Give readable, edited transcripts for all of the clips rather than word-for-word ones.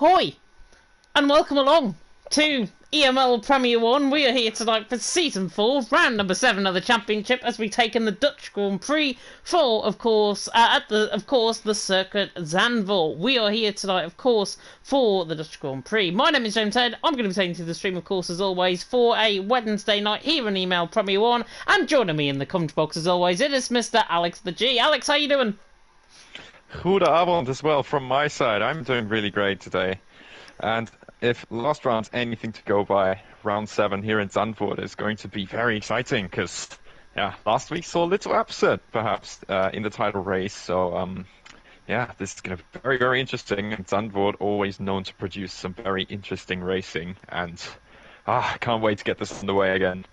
Hoi, and welcome along to EML Premier 1. We are here tonight for Season 4, round number 7 of the Championship, as we take in the Dutch Grand Prix for, of course, the Circuit Zandvoort. We are here tonight, of course, for the Dutch Grand Prix. My name is James Head. I'm going to be taking to the stream, of course, as always, for a Wednesday night here in EML Premier 1. And joining me in the comment box, as always, it is Mr. Alex the G. Alex, how you doing? Goedenavond as well from my side. I'm doing really great today. And if last round's anything to go by, round 7 here in Zandvoort is going to be very exciting because, last week saw a little upset, perhaps, in the title race. So, this is going to be very, very interesting. And Zandvoort always known to produce some very interesting racing. And, I can't wait to get this underway again.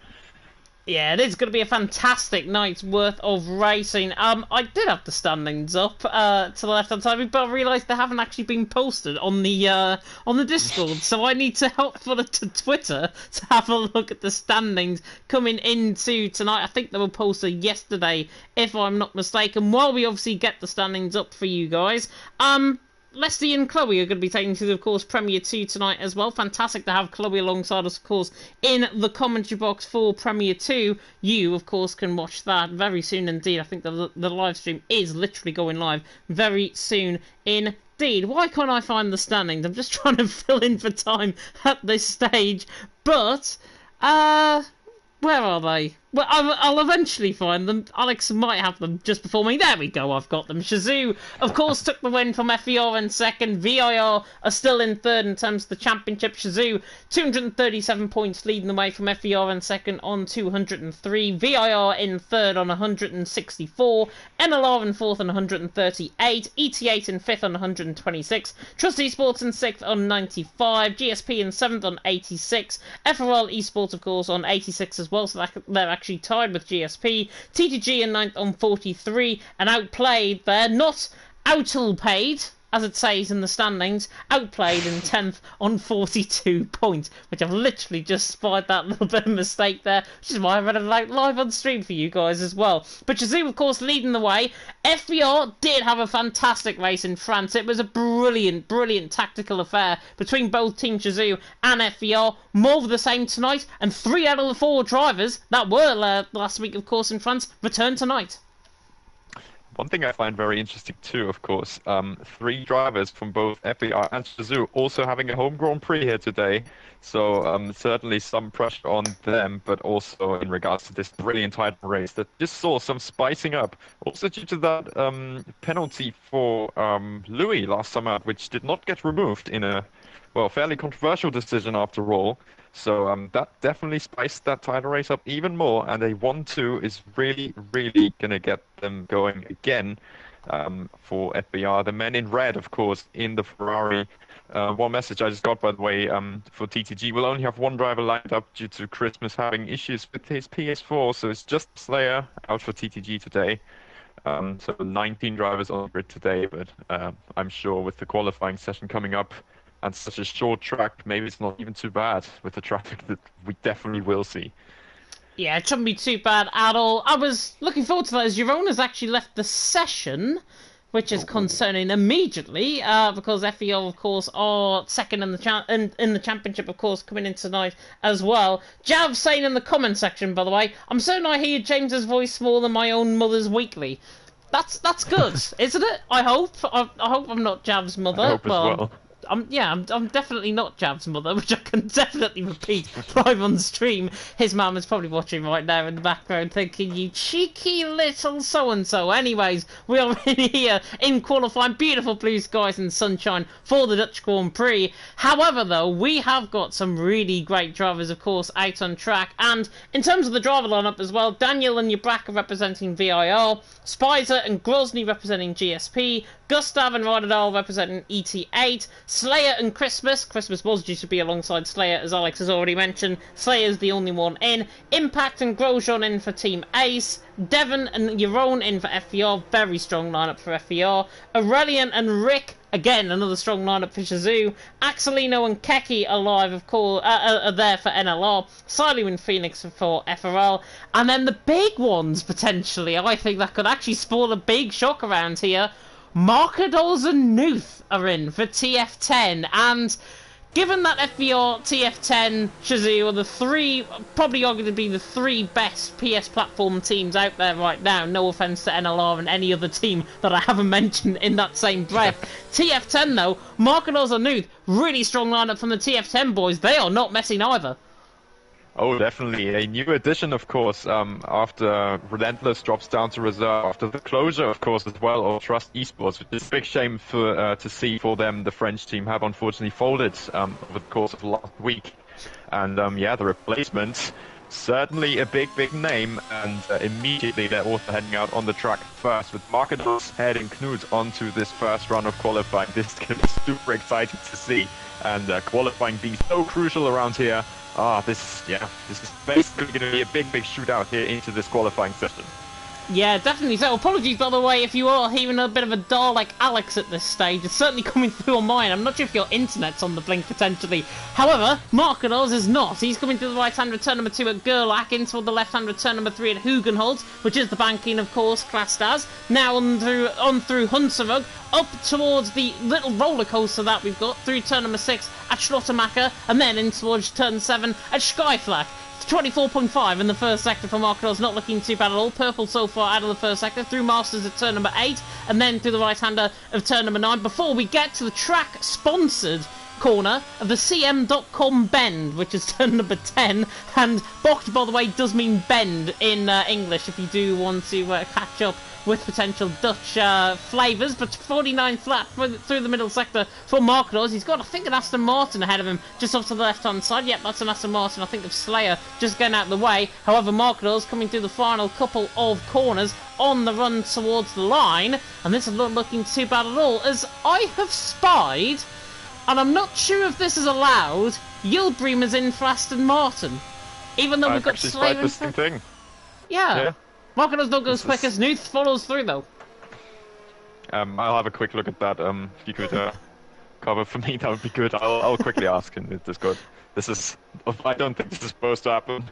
Yeah, it is going to be a fantastic night's worth of racing. I did have the standings up to the left-hand side, but I realised they haven't actually been posted on the Discord, so I need to help for it to Twitter to have a look at the standings coming into tonight. I think they were posted yesterday, if I'm not mistaken. While we obviously get the standings up for you guys, Leslie and Chloe are going to be taking to, of course, Premier 2 tonight as well. Fantastic to have Chloe alongside us, of course, in the commentary box for Premier 2. You, of course, can watch that very soon indeed. I think the live stream is literally going live very soon indeed. Why can't I find the standings? I'm just trying to fill in for time at this stage. But, where are they? Well, I'll eventually find them. Alex might have them just before me. There we go, I've got them. Shazoo, of course, took the win from FER in second. VIR are still in third in terms of the championship. Shazoo, 237 points leading the way from FER in second on 203. VIR in third on 164. NLR in fourth on 138. ET8 in fifth on 126. Trust Esports in sixth on 95. GSP in seventh on 86. FRL Esports, of course, on 86 as well, so they're actually tied with GSP. TTG in 9th on 43, and outplayed there, not outpaid, as it says in the standings, outplayed in 10th on 42 points, which I've literally just spied that little bit of mistake there, which is why I read it out live on stream for you guys as well. But Shazoo, of course, leading the way. FBR did have a fantastic race in France. It was a brilliant, brilliant tactical affair between both Team Shazoo and FBR. More of the same tonight, and 3 out of the 4 drivers that were last week, of course, in France, return tonight. One thing I find very interesting too, of course, 3 drivers from both FER and Shazoo also having a home Grand Prix here today. So certainly some pressure on them, but also in regards to this brilliant title race that just saw some spicing up. Also due to that penalty for Louis last summer, which did not get removed in a, fairly controversial decision after all. So that definitely spiced that title race up even more, and a 1-2 is really, really going to get them going again for FBR. The men in red, of course, in the Ferrari. One message I just got, by the way, for TTG, will only have 1 driver lined up due to Christmas having issues with his PS4, so it's just Slayer out for TTG today. So 19 drivers on the grid today, but I'm sure with the qualifying session coming up, and such a short track, maybe it's not even too bad with the traffic that we definitely will see. Yeah, it shouldn't be too bad at all. I was looking forward to that as Girona's actually left the session, which is concerning immediately, because FER, of course, are second in the championship, of course, coming in tonight as well. Jav saying in the comment section, by the way, I'm certain I hear James's voice more than my own mother's weekly. That's good, isn't it? I hope. I hope I'm not Jav's mother. I hope as well. I'm definitely not Jav's mother, which I can definitely repeat live on stream. His mum is probably watching right now in the background thinking, you cheeky little so-and-so. Anyways, we are in here in qualifying, beautiful blue skies and sunshine for the Dutch Grand Prix. However, though, we have got some really great drivers, of course, out on track. And in terms of the driver lineup as well, Daniel and Yabraka representing VIR, Spicer and Grozny representing GSP, Gustav and Rydal representing ET8, Slayer and Christmas. Christmas was due to be alongside Slayer, as Alex has already mentioned. Slayer's the only one in. Impact and Grosjean in for Team Ace. Devon and Jeroen in for FER. Very strong lineup for FER. Aurelian and Rick. Again, another strong lineup for Shazoo. Axelino and Keki alive, of course, are there for NLR. Silu and Phoenix for FRL. And then the big ones, potentially. I think that could actually spawn a big shock around here. Markadors and Nuth are in for TF10, and given that FBR, TF10, Shazoo are the three, probably arguably the three best PS platform teams out there right now, no offence to NLR and any other team that I haven't mentioned in that same breath. TF10 though, Markadors and Nuth, really strong lineup from the TF10 boys, they are not messing either. Oh, definitely. A new addition, of course, after Relentless drops down to reserve, after the closure, of course, as well, of Trust Esports, which is a big shame for to see for them. The French team have unfortunately folded over the course of last week. And, yeah, the replacement, certainly a big name, and immediately they're also heading out on the track first, with Markadors heading Knut onto this first run of qualifying. This is going to be super exciting to see, and qualifying being so crucial around here. This is basically going to be a big shootout here into this qualifying session. Yeah, definitely so. Apologies, by the way, if you are hearing a bit of a dar like Alex at this stage. It's certainly coming through on mine. I'm not sure if your internet's on the blink, potentially. However, Markadors is not. He's coming through the right-hand return number 2 at Gerlach, into the left-hand return number 3 at Hugenholz, which is the banking, of course, classed as. Now on through Hunserug, up towards the little roller coaster that we've got, through turn number 6 at Schlottermacher, and then in towards turn 7 at Skyflak. 24.5 in the first sector for Markadors, not looking too bad at all. Purple so far out of the first sector, through Masters at turn number 8, and then through the right-hander of turn number 9, before we get to the track-sponsored corner of the CM.com bend, which is turn number 10, and bocht, by the way, does mean bend in English, if you do want to catch up with potential Dutch flavours, but 49 flat through the middle sector for Markadors. He's got, I think, an Aston Martin ahead of him, just off to the left-hand side. Yep, that's an Aston Martin, I think, of Slayer, just getting out of the way. However, Markadors coming through the final couple of corners on the run towards the line, and this is not looking too bad at all, as I have spied, and I'm not sure if this is allowed, Yilbream is in for Aston Martin, even though we've got Slayer in for... thing. Yeah. Markadors don't go as quick as Nuth follows through, though. I'll have a quick look at that. If you could cover for me, that would be good. I'll quickly ask in Discord. I don't think this is supposed to happen.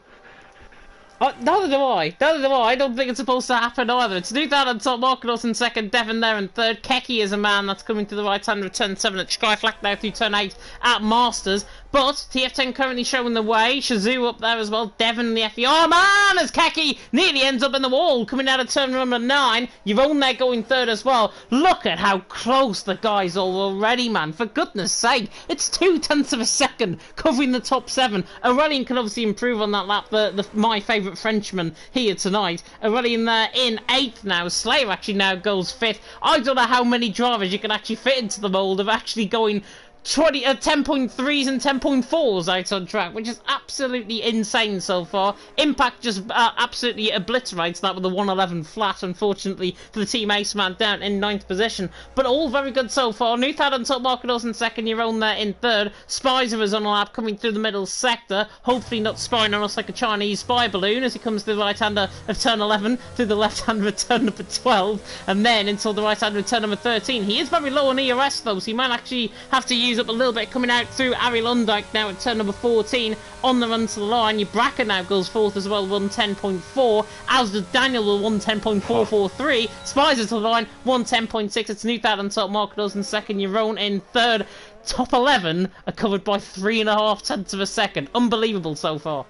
Neither do I. I don't think it's supposed to happen either. It's Nuth out on top, Markadors in second, Devon there in third. Keki is a man that's coming to the right-hand of turn 7 at Skyflak now through turn 8 at Masters. But TF10 currently showing the way. Shazoo up there as well. Devon the FE. Oh man, as Keki nearly ends up in the wall coming out of turn number 9. Yvonne there going third as well. Look at how close the guys are already, man. For goodness sake. It's 0.2 of a second covering the top 7. Aurelian can obviously improve on that lap. My favourite Frenchman here tonight. Aurelian there in 8th now. Slayer actually now goes 5th. I don't know how many drivers you can actually fit into the mould of actually going 10.3s and 10.4s out on track, which is absolutely insane so far. Impact just absolutely obliterates that with a 111 flat, unfortunately, for the Team Ace man down in 9th position. But all very good so far. Nuth on top, Markadors in second, your own there in third. Spicer is on a lap coming through the middle sector, hopefully not spying on us like a Chinese spy balloon as he comes to the right-hander of turn 11, through the left-hander of turn number 12, and then until the right-hander of turn number 13. He is very low on ERS though, so he might actually have to use up a little bit coming out through Ari Lundijk now at turn number 14 on the run to the line. Your Bracker now goes 4th as well, 110.4, as does Daniel with 110.443. Spicer to the line, 110.6. It's Nuth out on top, Markadors in second, your own in third. Top 11 are covered by 3.5 of a second. Unbelievable so far.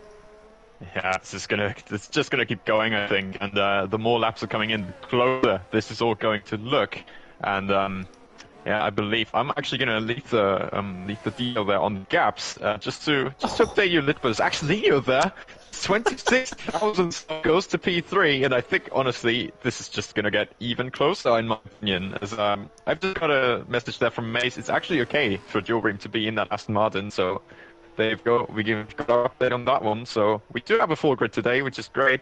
Yeah, it's just gonna keep going, I think, and the more laps are coming in, the closer this is all going to look, and yeah, I believe I'm actually gonna leave the deal there on the gaps, just to update you a little bit. It's actually Leo there. 26,000 goes to P3, and I think honestly this is just gonna get even closer in my opinion. As I've just got a message there from Mace. It's actually okay for Yilbream to be in that Aston Martin, so we got our update on that one. So we do have a full grid today, which is great.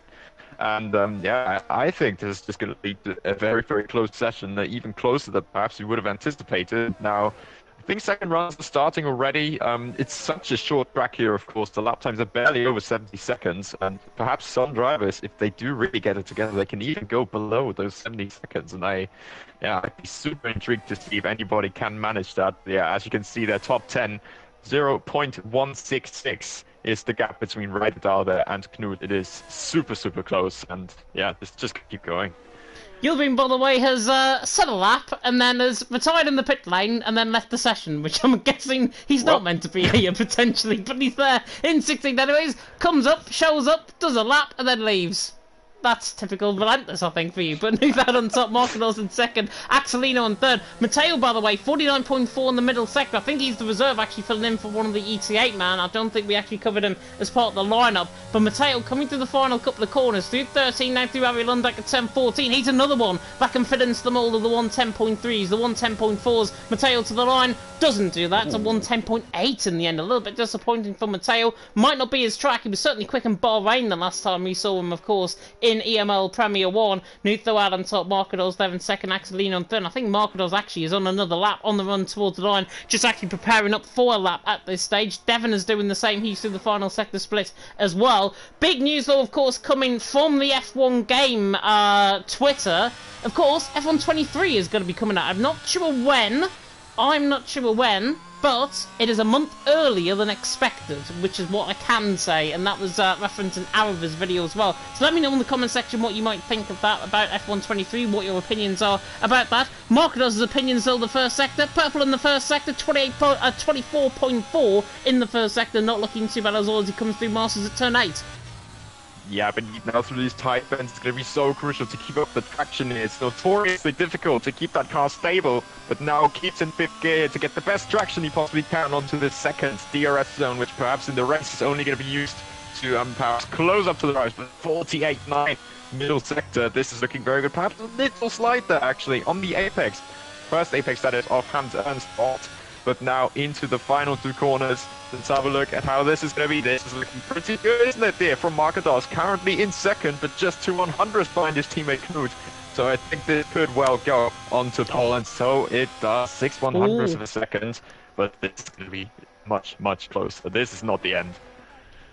And yeah, I think this is just going to lead to a very close session, even closer than perhaps we would have anticipated. Now, I think second runs are starting already. It's such a short track here, of course. The lap times are barely over 70 seconds, and perhaps some drivers, if they do really get it together, they can even go below those 70 seconds. And I'd be super intrigued to see if anybody can manage that. Yeah, as you can see, their top 10, 0.166. is the gap between Reidar there and Knut. It is super close, and yeah, this just keep going. Gilbin, by the way, has set a lap and then has retired in the pit lane and then left the session, which I'm guessing he's not meant to be here potentially, but he's there in 16th anyways. Comes up, shows up, does a lap, and then leaves. That's typical relentless, I think, for you. But Newthard on top, Marquinhos in second, Axelino on third. Matteo, by the way, 49.4 in the middle sector. I think he's the reserve, actually filling in for one of the ET8 man. I don't think we actually covered him as part of the lineup. But Matteo coming through the final couple of corners, through 13, now through Ari Lundek at 10.14. He's another one that can fit into the mould of the 110.3s, the 110.4s. Matteo to the line, doesn't do that. It's a 110.8 in the end. A little bit disappointing for Matteo. Might not be his track. He was certainly quick in Bahrain the last time we saw him, of course, in EML Premier 1. Nutho out on top, Marquinhos there in second, Axelino on third. I think Marquinhos actually is on another lap on the run towards the line, just actually preparing up for a lap at this stage. Devon is doing the same. He's through the final sector split as well. Big news, though, of course, coming from the F1 game Twitter. Of course, F1 23 is going to be coming out. I'm not sure when, but it is a month earlier than expected, which is what I can say, and that was referenced in Arava's video as well. So let me know in the comment section what you might think of that, about F1 23, what your opinions are about that. Marquinhos' opinions though, the first sector, purple in the first sector, 24.4 in the first sector, not looking too bad as he comes through Masters at turn 8. Yeah, but now through these tight bends, it's going to be so crucial to keep up the traction here. It's notoriously difficult to keep that car stable, but now keeps in 5th gear to get the best traction he possibly can onto this second DRS zone, which perhaps in the race is only going to be used to perhaps close up to the right, but 48.9 middle sector. This is looking very good. Perhaps a little slide there, actually, on the apex. First apex, that is, off Hans Ernst spot. But now into the final 2 corners. Let's have a look at how this is going to be. This is looking pretty good, isn't it, there, from Marquinhos, currently in second, but just 2/100ths behind his teammate Knut. So I think this could well go on to Poland. So it does, 6/100ths of a second, but this is going to be much, much closer. This is not the end.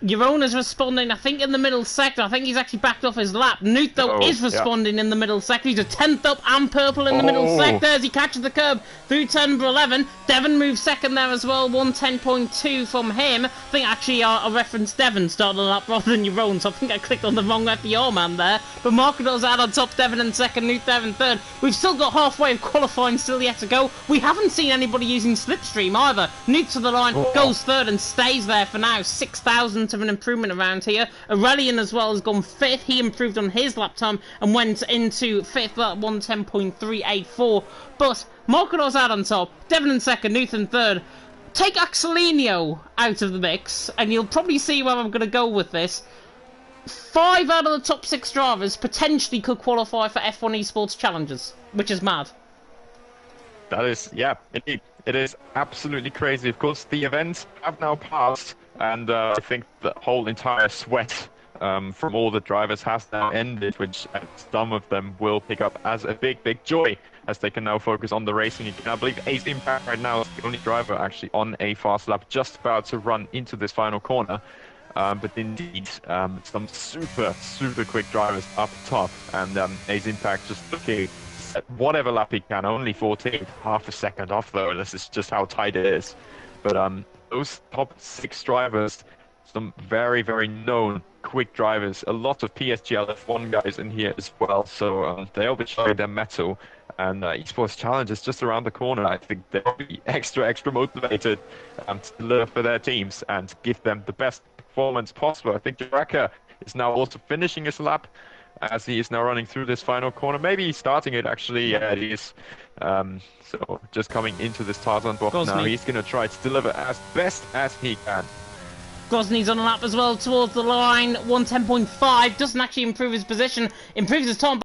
Jeroen responding, I think, in the middle sector. I think he's actually backed off his lap. Newt, though, is responding in the middle sector. He's a 10th up and purple in the middle sector as he catches the curb through turn number 11. Devon moves second there as well, 110.2 from him. I think actually I referenced Devon starting the lap rather than Jeroen, so I think I clicked on the wrong FDR man there. But Marquinhos out on top, Devon in second, Newt there in third. We've still got halfway of qualifying still yet to go. We haven't seen anybody using Slipstream either. Newt to the line, goes third and stays there for now. 6,000 of an improvement around here. Aurelian as well has gone 5th. He improved on his lap time and went into 5th at 110.384. But Marquinhos out on top, Devon in second, Newt in third. Take Axelino out of the mix, and you'll probably see where I'm going to go with this. 5 out of the top 6 drivers potentially could qualify for F1 Esports Challenges, which is mad. That is, yeah, indeed. It is absolutely crazy. Of course, the events have now passed, and I think the whole entire sweat from all the drivers has now ended, which some of them will pick up as a big, big joy, as they can now focus on the racing again. I believe Ace Impact right now is the only driver actually on a fast lap, just about to run into this final corner. But indeed, some super, super quick drivers up top, and Ace Impact just looking at whatever lap he can, only 14th, half a second off though. This is just how tight it is. But those top 6 drivers, some very, very known quick drivers, a lot of PSGL F1 guys in here as well, so they'll be showing their mettle. And Esports Challenge is just around the corner. I think they'll be extra motivated to deliver for their teams and give them the best performance possible. I think Jaraka is now also finishing his lap as he is now running through this final corner. Maybe he's starting it, actually. Yeah, he is. So just coming into this Tarzan block now. He's going to try to deliver as best as he can. Gosney's on a lap as well towards the line. 110.5. Doesn't actually improve his position. Improves his time.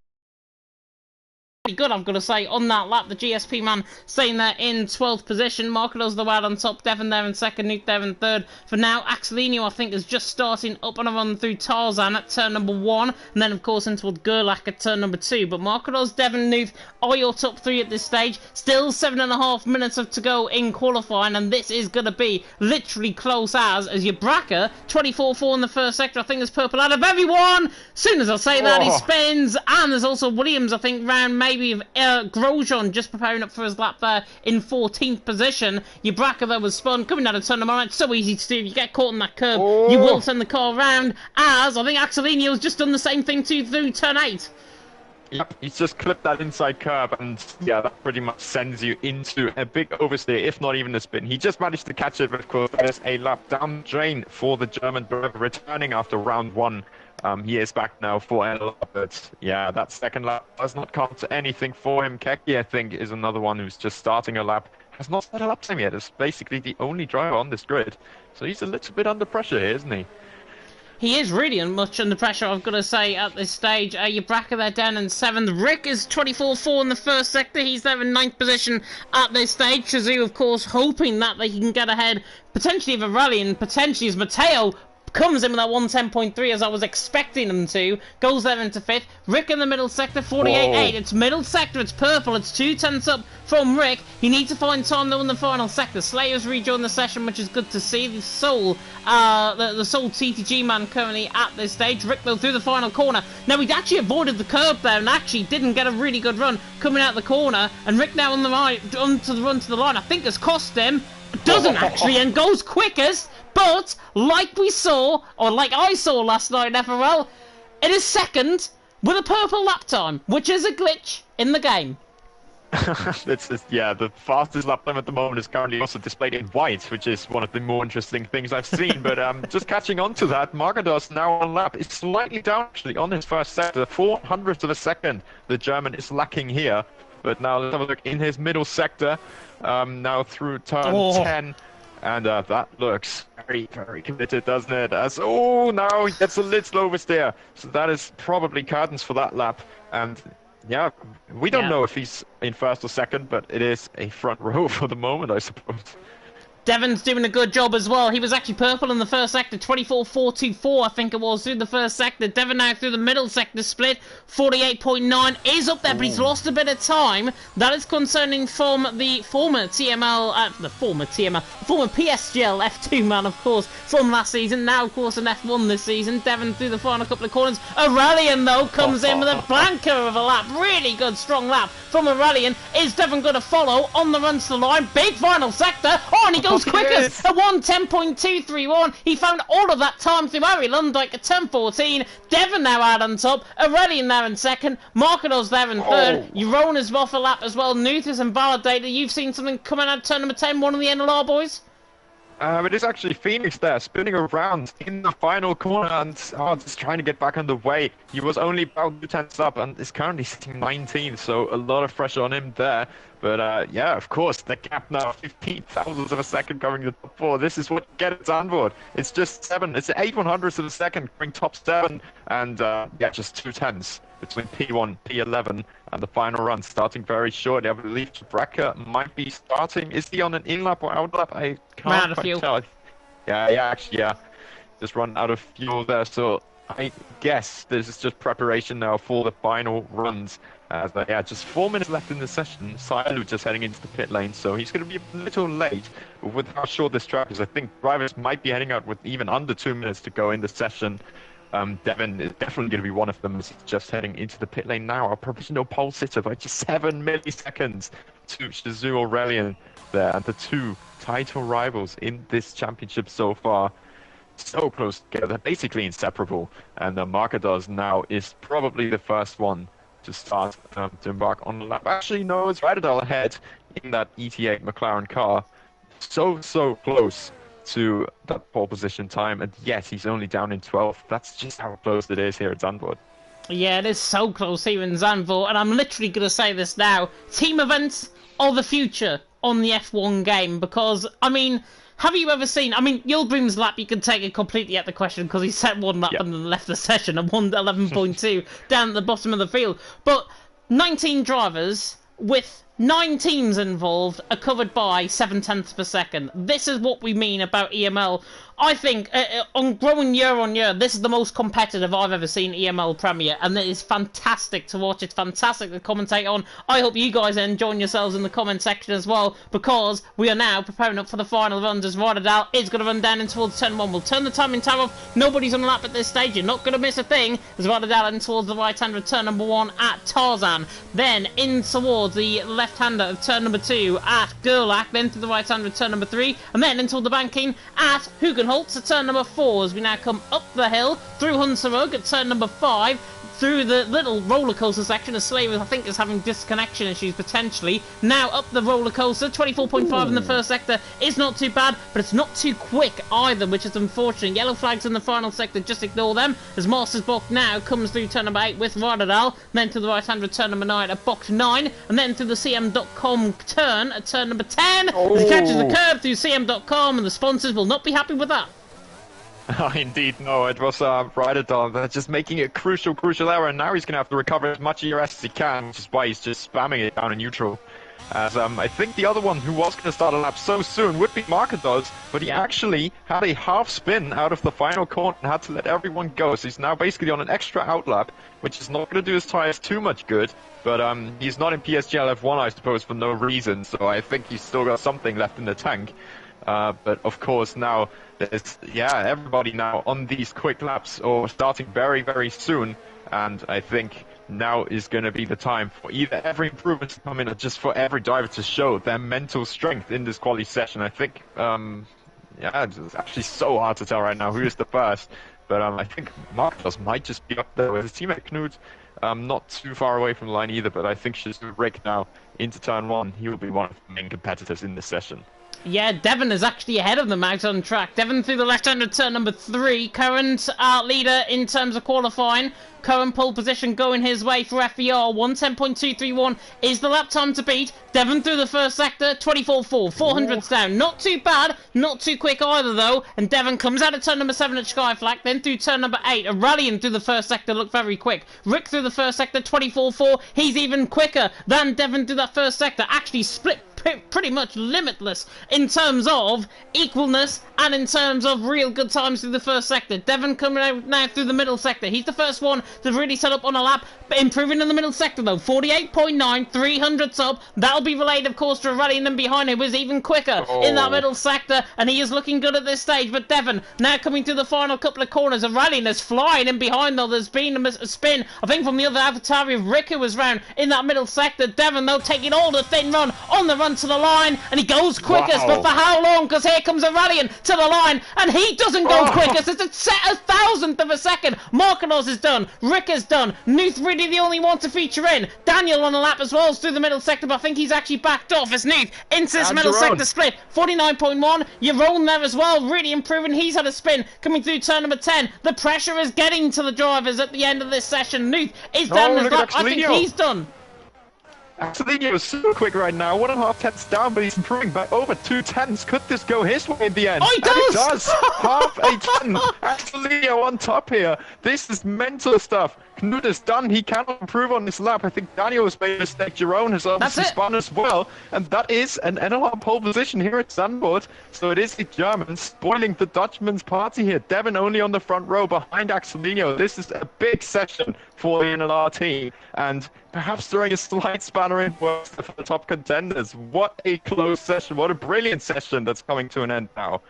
Good, I've got to say, on that lap. The GSP man staying there in 12th position. Marquinhos the wide on top, Devon there in second, Newt there in third. For now, Axelino, I think, is just starting up on a run through Tarzan at turn number 1, and then, of course, in toward Gerlach at turn number 2. But Marquinhos, Devon, Newt are your top 3 at this stage. Still 7.5 minutes to go in qualifying, and this is going to be literally close as your Bracker, 24.4 in the first sector. I think there's purple out of everyone. Soon as I say that, he spins, and there's also Williams, I think, round maybe of Grosjean just preparing up for his lap there in 14th position. Your Bracker there was spun, coming out of turn number 9. It's so easy to do. If you get caught in that curve, you will send the car around, as I think Axelino's just done the same thing too through turn 8. Yep, he's just clipped that inside curb, and yeah, that pretty much sends you into a big oversteer, if not even a spin. He just managed to catch it, but of course, that is a lap down the drain for the German driver returning after round one. He is back now for a lap, but yeah, that second lap does not count to anything for him. Keki, I think, is another one who's just starting a lap. Has not started a lap time yet. Is basically the only driver on this grid, so he's a little bit under pressure here, isn't he? He is really much under pressure, I've got to say, at this stage. Yabraka there down in 7th. Rick is 24-4 in the first sector. He's there in 9th position at this stage. Shazoo, of course, hoping that they can get ahead, potentially of a rally, and potentially as Matteo comes in with that 110.3 as I was expecting him to. Goes there into 5th. Rick in the middle sector, 48.8. It's middle sector, it's purple. It's 2/10 up from Rick. He needs to find time though in the final sector. Slayer's rejoined the session, which is good to see. The sole TTG man currently at this stage. Rick though through the final corner. Now he'd actually avoided the curb there and actually didn't get a really good run coming out the corner. And Rick now on the right, onto the run to the line. I think has cost him. Doesn't actually, and goes quickest. But, like we saw, or like I saw last night in FRL, it is second with a purple lap time, which is a glitch in the game. Yeah, the fastest lap time at the moment is currently also displayed in white, which is one of the more interesting things I've seen. But just catching on to that, Margados now on lap is slightly down actually on his first sector, 400th of a second. The German is lacking here. But now let's have a look in his middle sector, now through turn 10. And that looks very, very committed, doesn't it? Now he gets a little oversteer. So that is probably curtains for that lap. And yeah, we don't know if he's in first or second, but it is a front row for the moment, I suppose. Devon's doing a good job as well. He was actually purple in the first sector, 24.424 I think it was through the first sector. Devon now through the middle sector split, 48.9 is up there, but he's lost a bit of time. That is concerning from the former former PSGL F2 man, of course, from last season. Now, of course, an F1 this season. Devon through the final couple of corners. Aurelian, though, comes in with a banker of a lap. Really good, strong lap from Aurelian. Is Devon going to follow on the run to the line? Big final sector. And he goes quickest at 1:10.231. He found all of that time through Harry Lundike at 10:14. Devon now out on top. Aurelian there in second. Marcados there in third. Eurona's off a lap as well. Nuthis and Validator. You've seen something coming out turn number 10, one of the NLR boys? It is actually Phoenix there, spinning around in the final corner and just trying to get back on the way. He was only about 2/10 up and is currently sitting 19th, so a lot of pressure on him there. But yeah, of course, the gap now, 15 thousandths of a second covering the top 4. This is what you get at Zandvoort. It's just 7, it's 8/100ths of a second covering top 7, and yeah, just 2/10 between P1, P11, and the final run, starting very shortly. I believe Bracker might be starting. Is he on an in-lap or out-lap? I can't quite tell. Yeah, just run out of fuel there, so I guess this is just preparation now for the final runs. Yeah, just 4 minutes left in the session. Silu just heading into the pit lane, so he's going to be a little late. But with how short this track is, I think drivers might be heading out with even under 2 minutes to go in the session. Devon is definitely going to be one of them as he's just heading into the pit lane now. Our provisional pole sitter by just 7 milliseconds to Shazoo Aurelian there, and the 2 title rivals in this championship so far. So close together, they're basically inseparable. And Marcados now is probably the first one to start to embark on the lap. Actually, no, it's Radadal ahead in that ET8 McLaren car. So close to that pole position time, and yes, he's only down in 12th. That's just how close it is here at Zandvoort. Yeah, it is so close here in Zandvoort, and I'm literally going to say this now. Team events are the future on the F1 game, because, I mean, have you ever seen... I mean, Yildirim's lap, you can take it completely out the question, because he set one lap and then left the session at 1:11.2 down at the bottom of the field. But 19 drivers with 9 teams involved are covered by 7/10 per second. This is what we mean about EML. I think, on growing year on year, this is the most competitive I've ever seen EML Premier, and it is fantastic to watch. It's fantastic to commentate on. I hope you guys are enjoying yourselves in the comment section as well, because we are now preparing up for the final runs as Rodadal is going to run down in towards turn 1. We'll turn the timing tower off. Nobody's on the lap at this stage. You're not going to miss a thing as Rodadal in towards the right-hander of turn number 1 at Tarzan. Then in towards the left-hander of turn number 2 at Gerlach. Then to the right-hander of turn number 3. And then into the banking at Hugenholtz at turn number 4 as we now come up the hill through Hunserug at turn number 5. through the little roller coaster section. A Slaver, I think, is having disconnection issues potentially. Now up the roller coaster, 24.5 in the first sector is not too bad, but it's not too quick either, which is unfortunate. Yellow flags in the final sector, just ignore them, as Masters Box now comes through turn number 8 with Rodadal, then to the right-hand with turn number 9 at box 9, and then through the CM.com turn at turn number 10, as he catches the curb through CM.com, and the sponsors will not be happy with that. Indeed, no, it was Rodadal just making a crucial error, and now he's going to have to recover as much ERS as he can, which is why he's just spamming it down in neutral. As I think the other one who was going to start a lap so soon would be Markados, but he actually had a half spin out of the final corner and had to let everyone go. So he's now basically on an extra outlap, which is not going to do his tires too much good. But he's not in PSGL F1, I suppose, for no reason. So I think he's still got something left in the tank. But of course now there's everybody now on these quick laps or starting very, very soon, and I think now is going to be the time for either every improvement to come in or just for every driver to show their mental strength in this quali session. I think, it's actually so hard to tell right now who is the first, but I think Marcos might just be up there with his teammate Knut, not too far away from the line either, but I think she's Rick now into turn 1. He will be one of the main competitors in this session. Yeah, Devon is actually ahead of them out on track. Devon through the left-hand of turn number 3. Current leader in terms of qualifying. Current pole position going his way for FER. 110.231 is the lap time to beat. Devon through the first sector. 24.4. 400s down. Not too bad. Not too quick either, though. And Devon comes out of turn number 7 at Skyflak. Then through turn number 8. Rallying through the first sector looked very quick. Rick through the first sector. 24.4. He's even quicker than Devon through that first sector. Actually split pretty much limitless in terms of equalness and in terms of real good times through the first sector. Devon coming out now through the middle sector. He's the first one to really set up on a lap, but improving in the middle sector though. 48.9, 300s up. That'll be relayed, of course, to Rallying them behind him, who is even quicker in that middle sector, and he is looking good at this stage. But Devon now coming through the final couple of corners. A Rallying is flying in behind though. There's been a spin, I think, from the other avatar of Rick, who was round in that middle sector. Devon though taking all the thin run on the run to the line, and he goes quickest, but for how long? Because here comes a Rallying to the line, and he doesn't go quickest. It's a thousandth of a second. Markanos is done. Rick is done. Nuth really the only one to feature in. Daniel on a lap as well through the middle sector, but I think he's actually backed off as Nuth into this middle sector split. 49.1. Jeroen there as well, really improving. He's had a spin coming through turn number 10. The pressure is getting to the drivers at the end of this session. Nuth is down his lap. I think he's done. Axelinho is super quick right now, 1.5 tenths down, but he's improving by over 2 tenths. Could this go his way in the end? Oh, he does! And it does! Half a tenth! Axelinho on top here. This is mental stuff. Knut is done. He cannot improve on this lap. I think Daniel has made a mistake. Jeroen has obviously spun as well. And that is an NLR pole position here at Zandvoort. So it is the Germans spoiling the Dutchman's party here. Devon only on the front row behind Axelinho. This is a big session for the NLR team. And perhaps throwing a slight spanner in works for the top contenders. What a close session. What a brilliant session that's coming to an end now.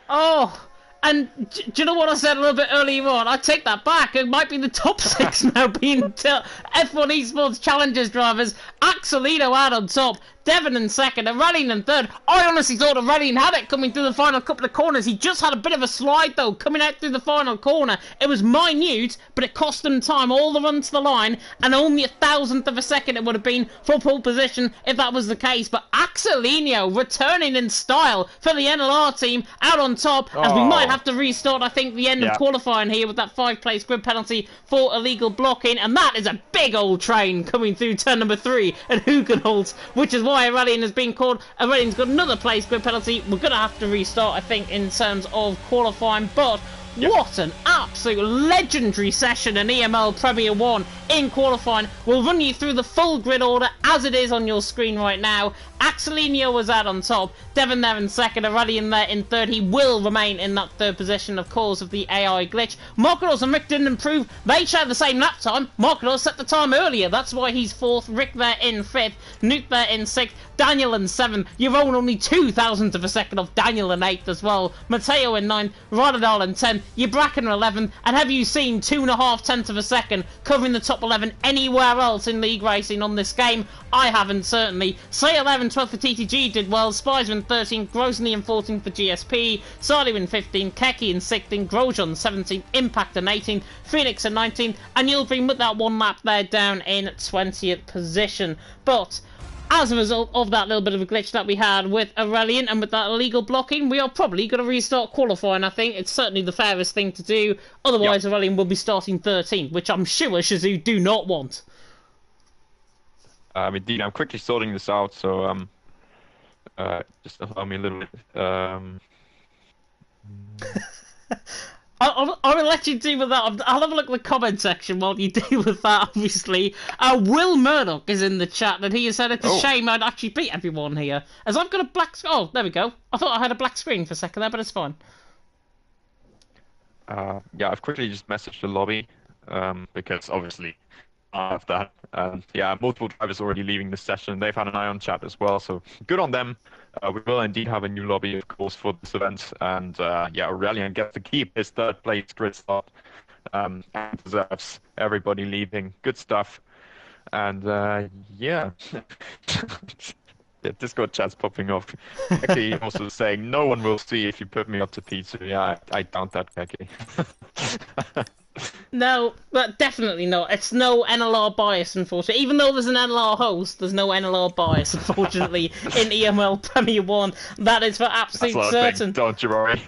Oh, and do you know what I said a little bit earlier on? I take that back. It might be the top 6 now being F1 Esports Challengers drivers. Axelinho out on top. Devon in second, and Rallying in third. I honestly thought that Rallying had it coming through the final couple of corners. He just had a bit of a slide though, coming out through the final corner. It was minute, but it cost him time, all the run to the line, and only 1,000th of a second it would have been for pole position if that was the case. But Axelinho returning in style for the NLR team out on top, as we might have to restart, I think, the end of qualifying here with that 5-place grid penalty for illegal blocking, and that is a big old train coming through turn number 3 at Hugenholt, which is why Rallying has been called. Rallying's got another place grid penalty. We're going to have to restart, I think, in terms of qualifying, but what an absolute legendary session in EML Premier 1 in qualifying. We'll run you through the full grid order as it is on your screen right now. Axelinho was out on top, Devon there in second, and Rallying there in third. He will remain in that third position, of course, of the AI glitch. Markados and Rick didn't improve. They shared the same lap time. Markados set the time earlier. That's why he's fourth. Rick there in fifth. Nuke there in sixth. Daniel in seventh. Jeroen only 2,000th of a second off Daniel in eighth as well. Mateo in ninth. Rodadal in 10th. Ybrakan in 11th, and have you seen 2.5 tenths of a second covering the top 11 anywhere else in league racing on this game? I haven't, certainly. Say 11, 12 for TTG did well, Spies in 13, Grosny in 14 for GSP, Sardi in 15, Keki in 16, Grosjean 17, Impact in 18, Phoenix in 19, and you'll be with that one lap there down in 20th position. But as a result of that little bit of a glitch that we had with Aurelian and with that illegal blocking, we are probably going to restart qualifying, I think. It's certainly the fairest thing to do. Otherwise, yep, Aurelian will be starting 13th, which I'm sure Shazoo do not want. Indeed, I'm quickly sorting this out, so just allow me a little bit. I'll let you deal with that. I'll have a look at the comment section while you deal with that, obviously. Will Murdoch is in the chat, and he has said it's a shame I'd actually beat everyone here. As I've got a black... Oh, there we go. I thought I had a black screen for a second there, but it's fine. Yeah, I've quickly just messaged the lobby, because obviously I have that. Yeah, multiple drivers already leaving the session. They've had an eye on chat as well, so good on them. We will indeed have a new lobby, of course, for this event. And yeah, Aurelian gets to keep his third place grid slot, and deserves everybody leaving. Good stuff. And yeah. Yeah, Discord chat's popping off. Becky also saying, no one will see if you put me up to P2. Yeah, I doubt that, Becky. No, but definitely not. It's no NLR bias, unfortunately. Even though there's an NLR host, there's no NLR bias, unfortunately, in EML Premier 1. That is for absolute certain. Don't you worry.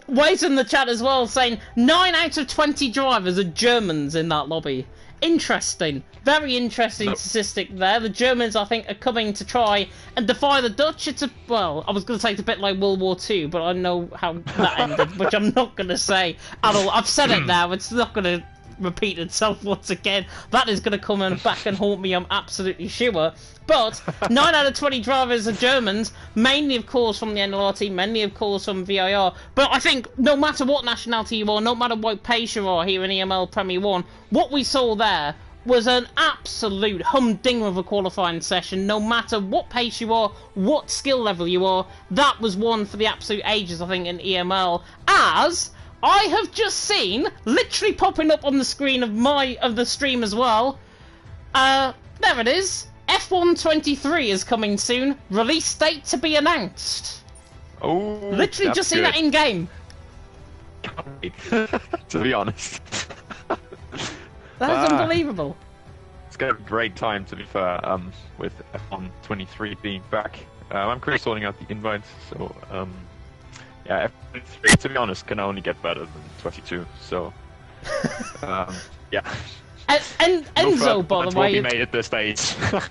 Wait in the chat as well, saying 9 out of 20 drivers are Germans in that lobby. Interesting. Very interesting statistic there. The Germans, I think, are coming to try and defy the Dutch. It's a... Well, I was going to say it's a bit like World War II, but I know how that ended, which I'm not going to say at all. I've said it now. It's not going to repeat itself once again. That is going to come back and haunt me, I'm absolutely sure. But 9 out of 20 drivers are Germans, mainly, of course, from the NLR team, mainly, of course, from VIR. But I think no matter what nationality you are, no matter what pace you are here in EML Premier 1, what we saw there was an absolute humdinger of a qualifying session. No matter what pace you are, what skill level you are, that was one for the absolute ages, I think, in EML. As I have just seen, literally popping up on the screen of the stream as well. There it is. F1 23 is coming soon. Release date to be announced. Oh, literally just seen that in game. Can't wait, to be honest. That is unbelievable. It's gonna be a great time, to be fair, with F1 23 being back. I'm currently sorting out the invites, so yeah, F1 23, to be honest, can only get better than 22. So yeah. And Enzo, by the way, we made at this stage.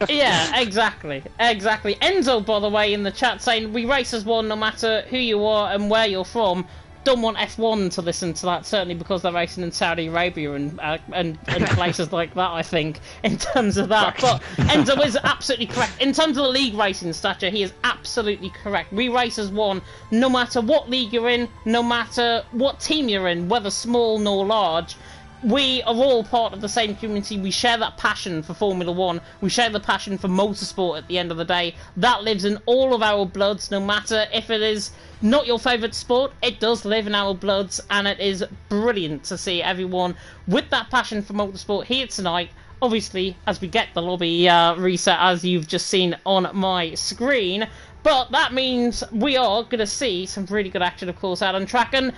Yeah, exactly. Enzo, by the way, in the chat saying we race as one, no matter who you are and where you're from. Don't want F1 to listen to that, certainly because they're racing in Saudi Arabia and places like that, I think, in terms of that. But Enzo is absolutely correct. In terms of the league racing stature, he is absolutely correct. We race as one, no matter what league you're in, no matter what team you're in, whether small nor large. We are all part of the same community. We share that passion for Formula 1. We share the passion for motorsport at the end of the day. That lives in all of our bloods, no matter if it is not your favourite sport. It does live in our bloods, and it is brilliant to see everyone with that passion for motorsport here tonight. Obviously, as we get the lobby reset, as you've just seen on my screen. But that means we are going to see some really good action, of course, out on track. And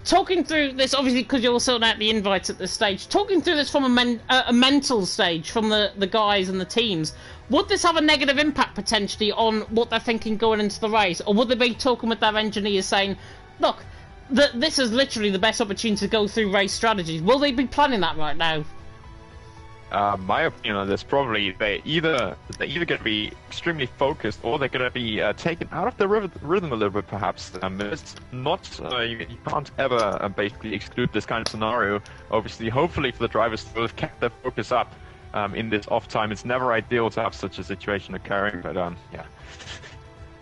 talking through this, obviously, because you're sorting out the invites at this stage, talking through this from a mental stage, from the guys and the teams, would this have a negative impact, potentially, on what they're thinking going into the race? Or would they be talking with their engineers saying, look, this is literally the best opportunity to go through race strategies? Will they be planning that right now? My opinion on this, probably they're either going to be extremely focused, or they're going to be taken out of the rhythm a little bit, perhaps. It's not you can't ever basically exclude this kind of scenario. Obviously, hopefully for the drivers to have kept their focus up in this off time. It's never ideal to have such a situation occurring, but yeah,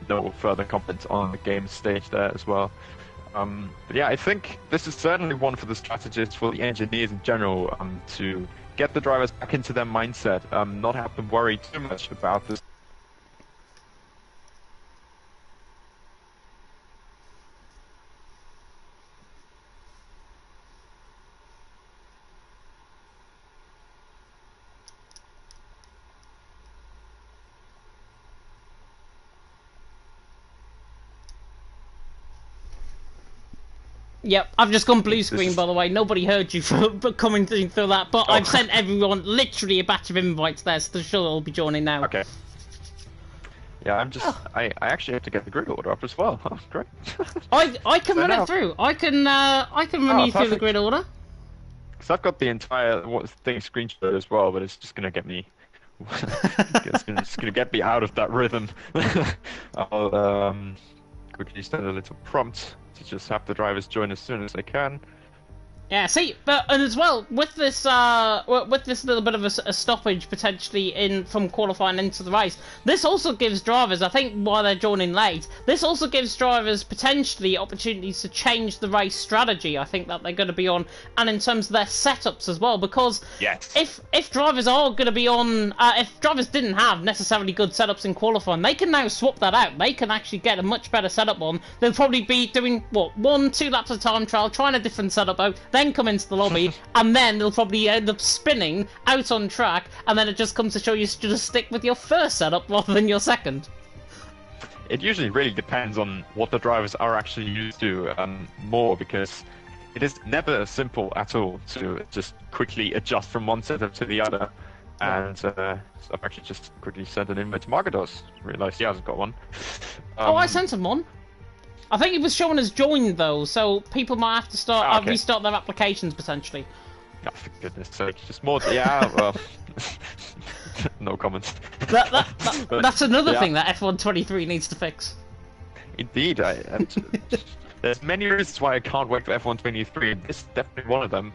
no further comment on the game stage there as well. But yeah, I think this is certainly one for the strategists, for the engineers in general, to get the drivers back into their mindset, not have them worry too much about this. Yep, I've just gone blue screen, by the way. Nobody heard you for commenting through that, but I've sent everyone literally a batch of invites there, so they're sure they'll be joining now. Okay. Yeah, I actually have to get the grid order up as well. Oh, great. I can run it through. I can run you through the grid order. Because I've got the entire thing screenshot as well, but it's just gonna get me. It's gonna get me out of that rhythm. I'll quickly send a little prompt to just have the drivers join as soon as they can. Yeah, see, and as well with this little bit of a stoppage potentially from qualifying into the race, this also gives drivers, I think, while they're joining late, this also gives drivers potentially opportunities to change the race strategy. I think that they're going to be on, and in terms of their setups as well, because if drivers are going to be on, if drivers didn't have necessarily good setups in qualifying, they can now swap that out. They can actually get a much better setup on. They'll probably be doing what 1-2 laps of time trial, trying a different setup out. Then come into the lobby, and then they'll probably end up spinning out on track, and then it just comes to show you to just stick with your first setup rather than your second. It usually really depends on what the drivers are actually used to more, because it is never simple at all to just quickly adjust from one setup to the other. And so I've actually just quickly sent an invite to Margados. Realised he hasn't got one. I sent him one. I think it was showing as joined though, so people might have to restart their applications potentially. Oh, for goodness sake, just more. Yeah, well, no comments. That's another thing that F123 needs to fix. Indeed, there's many reasons why I can't wait for F123, and this is definitely one of them,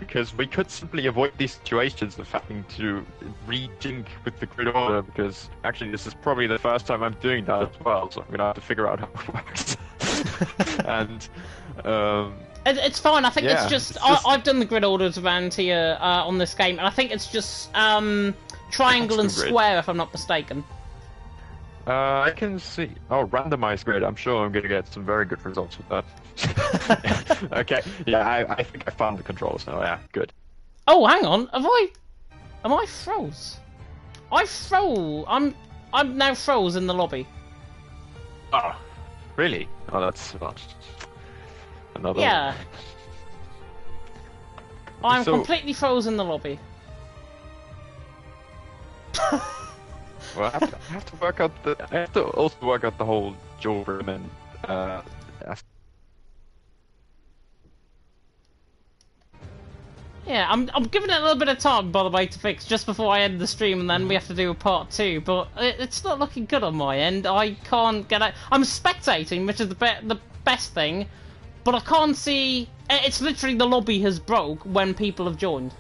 because we could simply avoid these situations of having to rejig with the grid order, because actually this is probably the first time I'm doing that as well, so I'm going to have to figure out how it works. And it's fine. I think it's just I've done the grid orders around here on this game, and I think it's just triangle and square, if I'm not mistaken. I can see. Oh, randomized grid. I'm sure I'm going to get some very good results with that. Okay. Yeah, I think I found the controls now. Yeah, good. Oh, hang on. Am I froze? I'm now froze in the lobby. Oh, really? Oh, that's another. Yeah. I'm completely frozen in the lobby. Well, I have to work out I have to also work out the whole Joe Berman. Yeah, I'm giving it a little bit of time, by the way, to fix just before I end the stream, and then we have to do a part 2. But it's not looking good on my end. I can't get out. I'm spectating, which is the best thing, but I can't see. It's literally the lobby has broke when people have joined.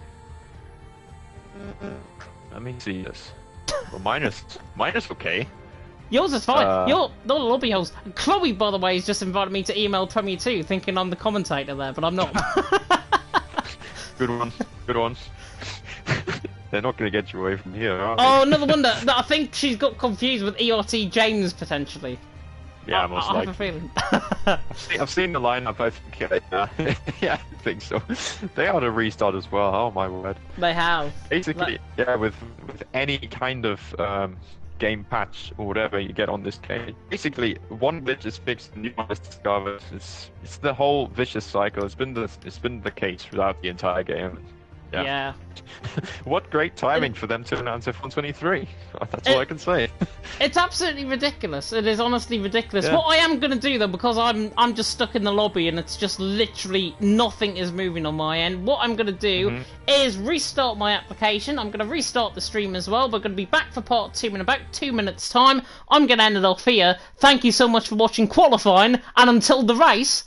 Let me see this. Well, mine is okay. Yours is fine. You're the lobby host. Chloe, by the way, has just invited me to EML Premier 2, thinking I'm the commentator there, but I'm not. Good one. Good one. They're not going to get you away from here, are they? Oh, another wonder. I think she's got confused with ERT James, potentially. Yeah, most likely. I have a feeling. I've seen the lineup, I think. Yeah, I think so. They ought to restart as well, oh my word. They have. Basically, yeah, with any kind of game patch or whatever you get on this game, basically one glitch is fixed, new one is discovered. It's the whole vicious cycle. It's been the case throughout the entire game. Yeah. What great timing for them to announce F123. That's all I can say. It's absolutely ridiculous. It is honestly ridiculous. Yeah. What I am going to do, though, because I'm just stuck in the lobby and it's just literally nothing is moving on my end, what I'm going to do is restart my application. I'm going to restart the stream as well. We're going to be back for part 2 in about 2 minutes' time. I'm going to end it off here. Thank you so much for watching qualifying, and until the race,